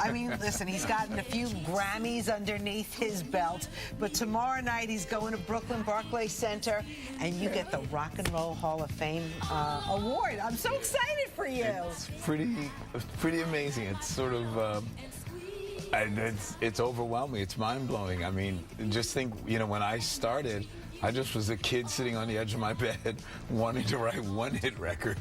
I mean, listen, he's gotten a few Grammys underneath his belt, but tomorrow night he's going to Brooklyn Barclays Center, and you get the Rock and Roll Hall of Fame award. I'm so excited for you. It's pretty amazing. It's sort of, it's overwhelming. It's mind-blowing. I mean, just think, you know, when I started, I just was a kid sitting on the edge of my bed wanting to write one hit record.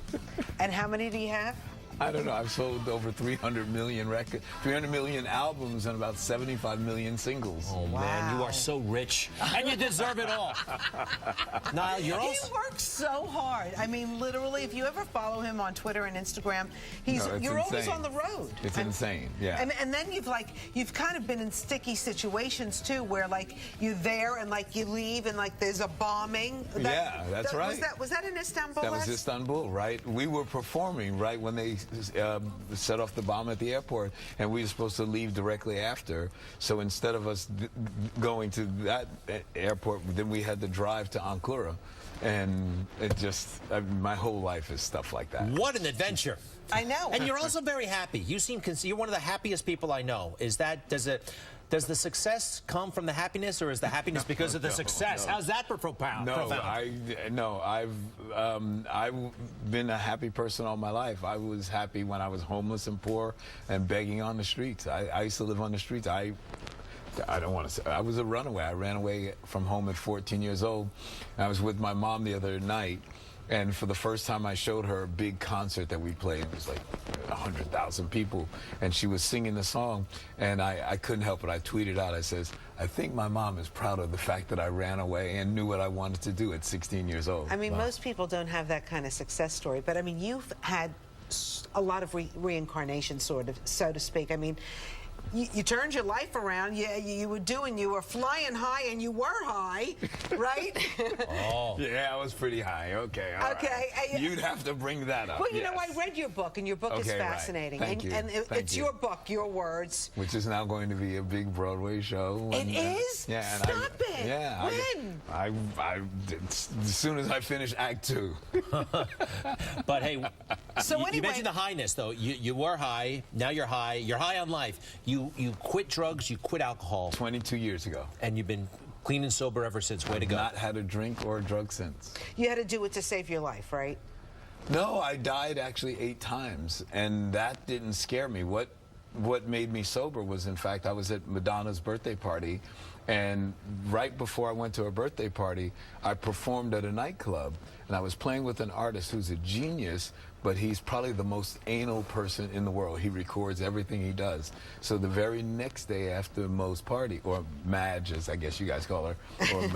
And how many do you have? I don't know. I've sold over 300 million records, 300 million albums, and about 75 million singles. Oh, wow. Man, you are so rich. And you deserve it all. Nile, you're also... He works so hard. I mean, literally, if you ever follow him on Twitter and Instagram, you're always on the road. It's insane, yeah. And then you've kind of been in sticky situations, too, where, like, you're there and, like, you leave and, like, there's a bombing. Yeah, that's right. Was that in Istanbul? That was Istanbul, right? We were performing right when they set off the bomb at the airport, and we were supposed to leave directly after. So instead of us going to that airport, then we had to drive to Ankara, and it just my whole life is stuff like that. What an adventure! I know. And you're also very happy. You seem you're one of the happiest people I know. Does the success come from the happiness, or is the happiness because of the success? How's that for profound? I've been a happy person all my life. I was happy when I was homeless and poor and begging on the streets. I used to live on the streets. I don't want to say, I was a runaway. I ran away from home at 14 years old. I was with my mom the other night, and for the first time I showed her a big concert that we played. It was like 100,000 people, and she was singing the song, and I couldn't help it. I tweeted out, I says, I think my mom is proud of the fact that I ran away and knew what I wanted to do at 16 years old. I mean, most people don't have that kind of success story, but I mean, you've had a lot of reincarnation, sort of, so to speak. I mean, you turned your life around. Yeah, you were flying high, and you were high, right? Oh. Yeah, I was pretty high. Okay. All okay. Right. You'd have to bring that up. Well, you know, I read your book, and your book is fascinating. Right. Thank you. And it's your book, your words. Which is now going to be a big Broadway show. It is? Yeah. And Stop it. Yeah. When? As soon as I finish Act 2. But hey, so you mentioned the highness, though. You were high. Now you're high. You're high on life. You quit drugs, you quit alcohol. 22 years ago. And you've been clean and sober ever since. Way to go. Not had a drink or a drug since. You had to do it to save your life, right? No, I died actually 8 times, and that didn't scare me. What made me sober was, in fact, I was at Madonna's birthday party, and right before I went to her birthday party, I performed at a nightclub, and I was playing with an artist who's a genius, but he's probably the most anal person in the world. He records everything he does. So the very next day after Mo's party, or Madge, as I guess you guys call her, or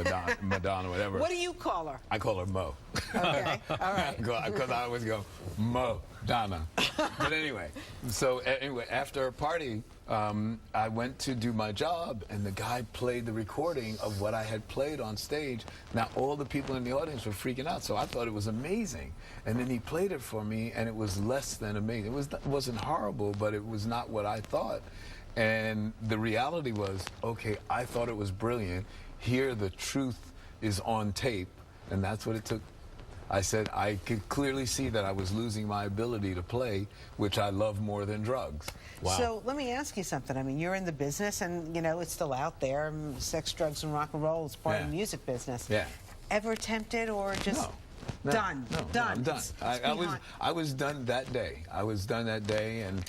Madonna, whatever. What do you call her? I call her Mo. Okay, all right. Because I always go, Mo, Donna. But anyway, after a party, I went to do my job, and the guy played the recording of what I had played on stage. Now, all the people in the audience were freaking out, so I thought it was amazing. And then he played it for me, and it was less than amazing. It wasn't horrible, but it was not what I thought. And the reality was, okay, I thought it was brilliant. Here, the truth is on tape, and that's what it took. I said I could clearly see that I was losing my ability to play, which I love more than drugs. Wow. So let me ask you something. I mean, you're in the business, and, you know, it's still out there. Sex, drugs, and rock and roll is part of the music business. Yeah. Ever tempted, or just... No, done. I'm done. I was done that day. I was done that day, and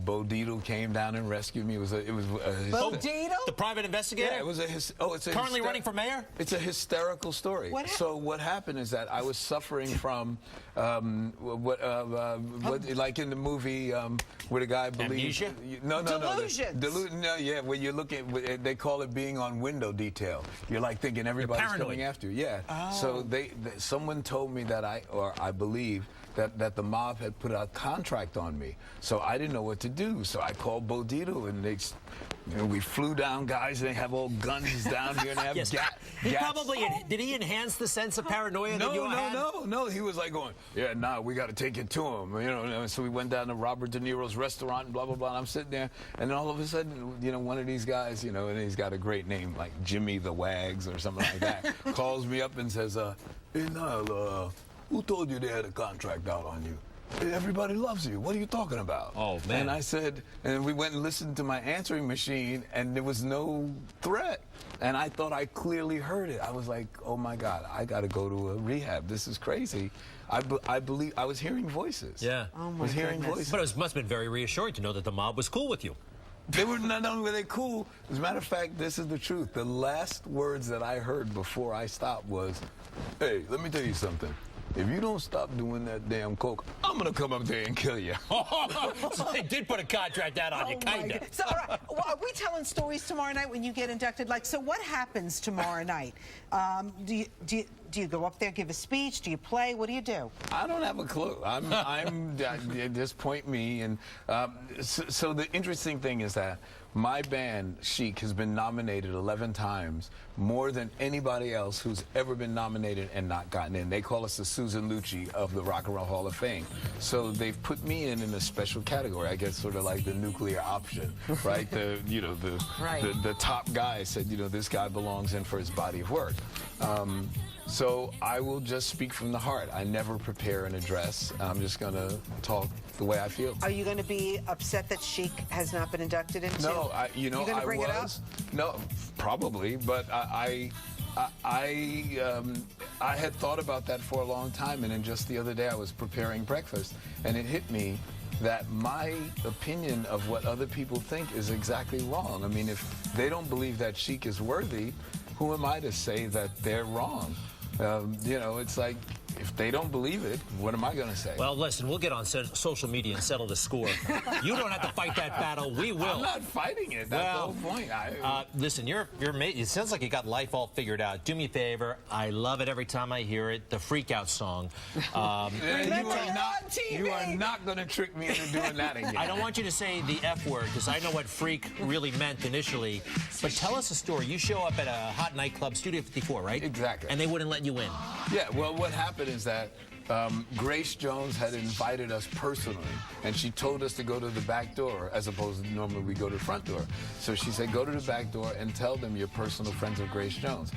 Bo Dietl came down and rescued me. It was Bo Dietl? The private investigator? Yeah, it was it's currently running for mayor? It's a hysterical story. So what happened is that I was suffering from like in the movie where the guy believes delusions. Yeah, where you look at, they call it being on window detail. You're like thinking everybody's coming after you. Yeah. Oh. So someone told me that I believe that the mob had put a contract on me. So I didn't know what to do. So I called Bo Dietl, and we flew down guys, and they have all guns down here, and they have yes. gas. Did he enhance the sense of paranoia that you had? No. He was like going, yeah, nah, we got to take it to him. You know, so we went down to Robert De Niro's restaurant, and blah, blah, blah. And I'm sitting there, and then all of a sudden, you know, one of these guys, you know, and he's got a great name, like Jimmy the Wags or something like that, calls me up and says, hey, Nile, who told you they had a contract out on you? everybody loves you. What are you talking about? Oh, man. And I said, and we went and listened to my answering machine, and there was no threat. And I thought I clearly heard it. I was like, oh my God, I got to go to a rehab. This is crazy. I believe I was hearing voices. Yeah. Oh my was hearing goodness. voices. But it must have been very reassuring to know that the mob was cool with you. They were not only were they cool, as a matter of fact, this is the truth. The last words that I heard before I stopped was, hey, let me tell you something. If you don't stop doing that damn coke, I'm gonna come up there and kill you. So they did put a contract out on you, kind of. So, all right, well, are we telling stories tomorrow night when you get inducted? Like, so what happens tomorrow night? Do you go up there, give a speech? Do you play? What do you do? I don't have a clue. I'm just point me. And so the interesting thing is that my band, Chic, has been nominated 11 times, more than anybody else who's ever been nominated and not gotten in. They call us the Susan Lucci of the Rock and Roll Hall of Fame. So they've put me in a special category, I guess, sort of like the nuclear option, right? The top guy said, this guy belongs in for his body of work. So I will just speak from the heart. I never prepare an address. I'm just going to talk the way I feel. Are you going to be upset that Chic has not been inducted into? No, you going to bring it up? No, probably, but I had thought about that for a long time, and then just the other day I was preparing breakfast, and it hit me that my opinion of what other people think is exactly wrong. I mean, if they don't believe that Chic is worthy, who am I to say that they're wrong? It's like, if they don't believe it, what am I going to say? Well, listen, we'll get on social media and settle the score. You don't have to fight that battle. We will. I'm not fighting it. That's the whole point. Listen, you're it sounds like you got life all figured out. Do me a favor. I love it every time I hear it. The Freak Out song. You are not going to trick me into doing that again. I don't want you to say the F word, because I know what freak really meant initially. But tell us a story. You show up at a hot nightclub, Studio 54, right? Exactly. And they wouldn't let you in. Yeah, well, what happened is that Grace Jones had invited us personally, and she told us to go to the back door, as opposed to normally we go to the front door. So she said, go to the back door and tell them you're personal friends of Grace Jones.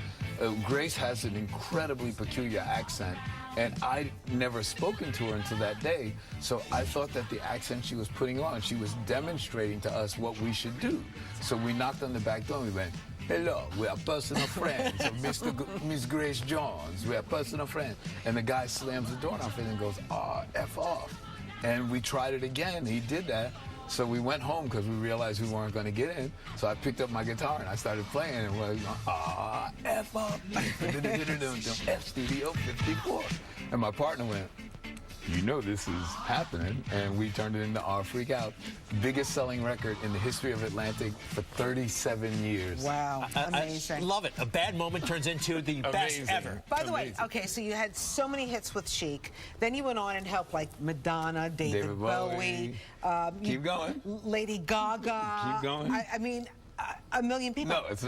Grace has an incredibly peculiar accent, and I'd never spoken to her until that day, so I thought that the accent she was putting on, she was demonstrating to us what we should do. So we knocked on the back door and we went, hello, we are personal friends of Miss Grace Jones. We are personal friends. And the guy slams the door in our face and goes, F off. And we tried it again. He did that. So we went home because we realized we weren't going to get in. So I picked up my guitar and I started playing, and we were going, F off. F Studio 54. And my partner went, this is happening, and we turned it into Our Freak Out, biggest selling record in the history of Atlantic for 37 years. Wow, amazing. I love it. A bad moment turns into the best ever. By the way, okay, so you had so many hits with Chic. Then you went on and helped like Madonna, David Bowie. Keep going. Lady Gaga. Keep going. I mean, a million people. No, it's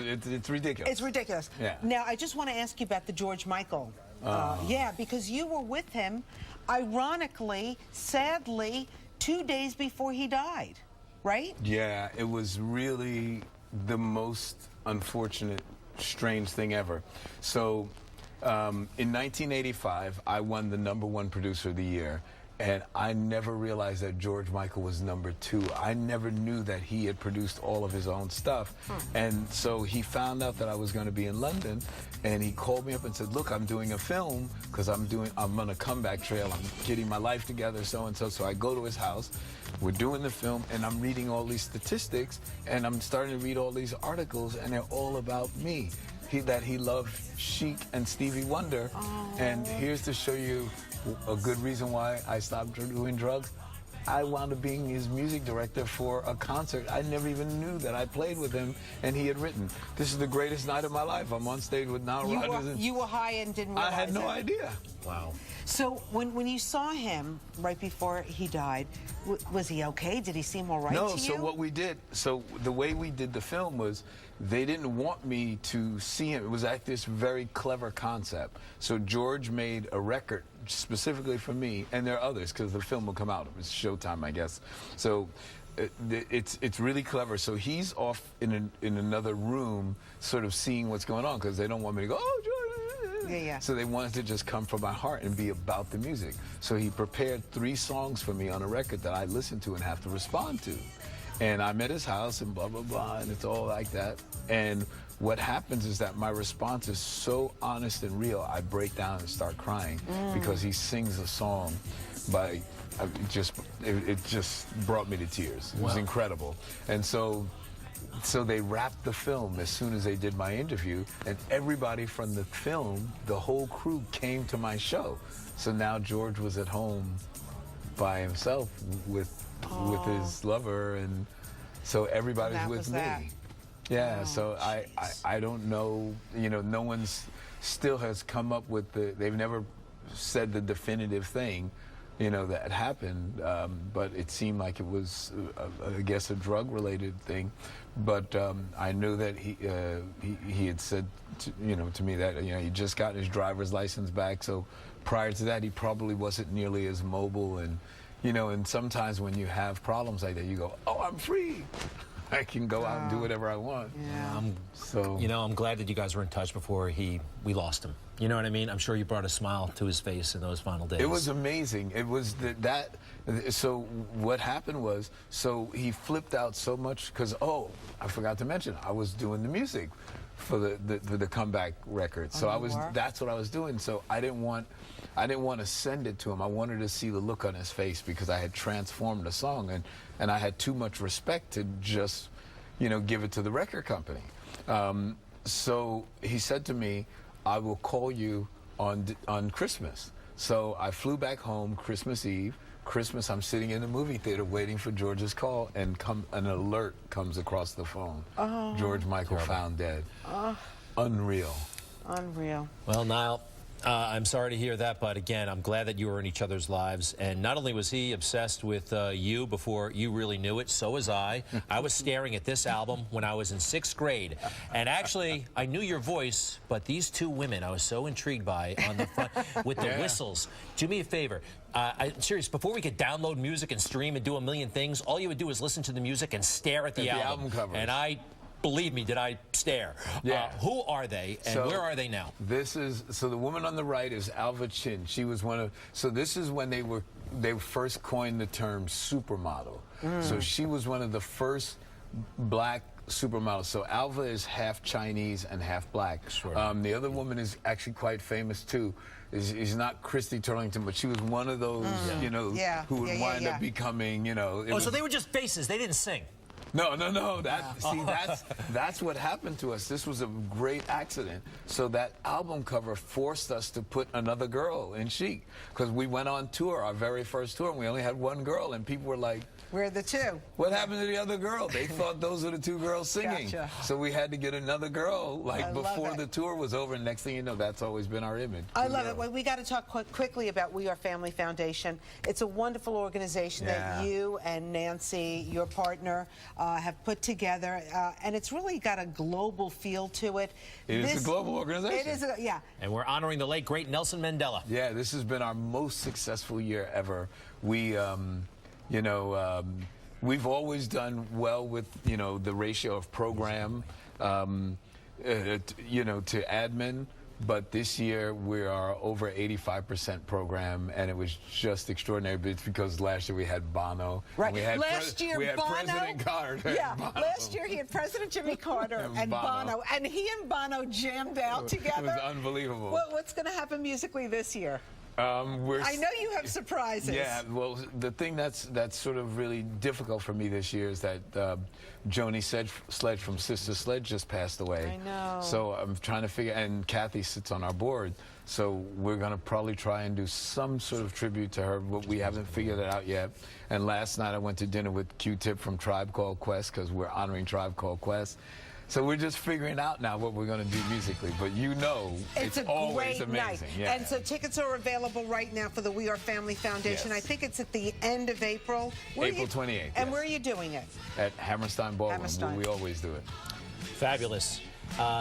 ridiculous. It's ridiculous. Yeah. Now, I just want to ask you about the George Michael. Yeah, because you were with him, ironically, sadly, 2 days before he died, right? Yeah, it was really the most unfortunate, strange thing ever. So, in 1985, I won the #1 producer of the year. And I never realized that George Michael was #2. I never knew that he had produced all of his own stuff. And so he found out that I was going to be in London, and he called me up and said, look, I'm doing a film because I'm on a comeback trail. I'm getting my life together, so-and-so. So I go to his house. We're doing the film, and I'm reading all these statistics, and I'm starting to read all these articles, and they're all about me. That he loved Chic and Stevie Wonder. And here's to show you a good reason why I stopped doing drugs. I wound up being his music director for a concert. I never even knew that I played with him, and he had written, this is the greatest night of my life. I'm on stage with Nile Rodgers. You were high and didn't realize I had no it. idea. Wow. So when you saw him right before he died, was he okay? Did he seem all right to you? No, so what we did, so the way we did the film was, they didn't want me to see him. It was like this very clever concept. So George made a record specifically for me, and there are others, because the film will come out. It was Showtime, I guess. So it's really clever. So he's off in another room, sort of seeing what's going on, because they don't want me to go, oh, George. Yeah. So they wanted to just come from my heart and be about the music. So he prepared 3 songs for me on a record that I listen to and have to respond to. And I'm at his house and blah, blah, blah, and it's all like that. And what happens is that my response is so honest and real, I break down and start crying because he sings a song by, it just brought me to tears. It was incredible. And so they wrapped the film as soon as they did my interview, and everybody from the film, the whole crew, came to my show. So now George was at home by himself with his lover, and so everybody's with me. Yeah, so I don't know, no one's still has come up with they've never said the definitive thing, that happened, but it seemed like it was, I guess, a drug-related thing. But I knew that he had said, to me that, he just got his driver's license back, so prior to that, he probably wasn't nearly as mobile, and, and sometimes when you have problems like that, you go, oh, I'm free. I can go out and do whatever I want. Yeah. I'm glad that you guys were in touch before we lost him. You know what I mean? I'm sure you brought a smile to his face in those final days. It was amazing. It was so what happened was, so he flipped out so much because, I forgot to mention, I was doing the music for the comeback record. So that's what I was doing. So I didn't want to send it to him. I wanted to see the look on his face because I had transformed the song, and I had too much respect to just, give it to the record company. So he said to me, I will call you on Christmas. So I flew back home Christmas Eve. Christmas, I'm sitting in the movie theater waiting for George's call, and an alert comes across the phone. George Michael found dead. Unreal. Unreal. Well, Nile, I'm sorry to hear that, but again, I'm glad that you were in each other's lives. And not only was he obsessed with you before you really knew it, so was I. I was staring at this album when I was in 6th grade. And actually, I knew your voice, but these 2 women I was so intrigued by on the front with the whistles. Do me a favor. I'm serious, before we could download music and stream and do a million things, all you would do is listen to the music and stare at the album covers. And believe me, did I stare. Yeah. Who are they, and where are they now? So the woman on the right is Alva Chin. She was this is when they first coined the term supermodel. So she was one of the first black supermodels. So Alva is half Chinese and half black. Sure. The other woman is actually quite famous too. Is not Christy Turlington, but she was one of those, who would wind up becoming, So they were just faces. They didn't sing. No. That's what happened to us. This was a great accident. So that album cover forced us to put another girl in Chic, because we went on tour, our very first tour, and we only had one girl, and people were like, we're the 2. What happened to the other girl? They thought those were the 2 girls singing. Gotcha. So we had to get another girl, before the tour was over, and next thing you know, that's always been our image. I love it. Well, we got to talk quickly about We Are Family Foundation. It's a wonderful organization that you and Nancy, your partner, have put together, and it's really got a global feel to it. It is a global organization. It is, And we're honoring the late, great Nelson Mandela. Yeah, this has been our most successful year ever. We, we've always done well with, the ratio of program, to admin. But this year we are over 85% program, and it was just extraordinary. But it's because last year we had Bono. Right. We had last year, we had Bono. President Carter. Yeah. Last year he had President Jimmy Carter and Bono, and he and Bono jammed out together. It was unbelievable. Well, what's going to happen musically this year? I know you have surprises. Yeah, well, the thing that's sort of really difficult for me this year is that Joni Sledge from Sister Sledge just passed away. I know. So I'm trying to figure, and Kathy sits on our board, so we're going to probably try and do some sort of tribute to her, but we haven't figured it out yet. And last night I went to dinner with Q-Tip from Tribe Called Quest, because we're honoring Tribe Called Quest. So we're just figuring out now what we're going to do musically, but it's always great amazing. Night. Yeah. And so tickets are available right now for the We Are Family Foundation. Yes. I think it's at the end of April. April 28th. And where are you doing it? At Hammerstein Ballroom, Hammerstein. where we always do it. Fabulous.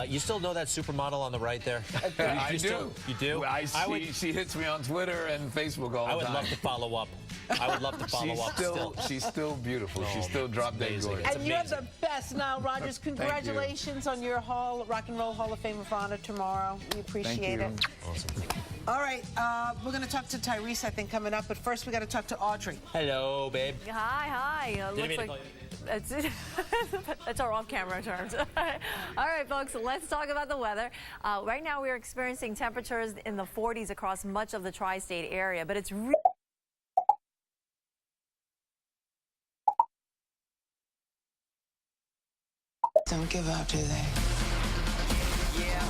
You still know that supermodel on the right there? I do. You do? She hits me on Twitter and Facebook all the time. I would love to follow up I would love to follow up still. She's still beautiful. She's still drop dead amazing. gorgeous. And you're the best, Nile Rodgers. Congratulations on your Rock and Roll Hall of Fame of Honor tomorrow. We appreciate it. Awesome. All right, we're going to talk to Tyrese, I think, coming up. But first, we got to talk to Audrey. Hello, babe. Hi. Looks like that's our off-camera terms. All right, folks, let's talk about the weather. Right now, we are experiencing temperatures in the 40s across much of the tri-state area, but it's really don't give up, do they? Yeah,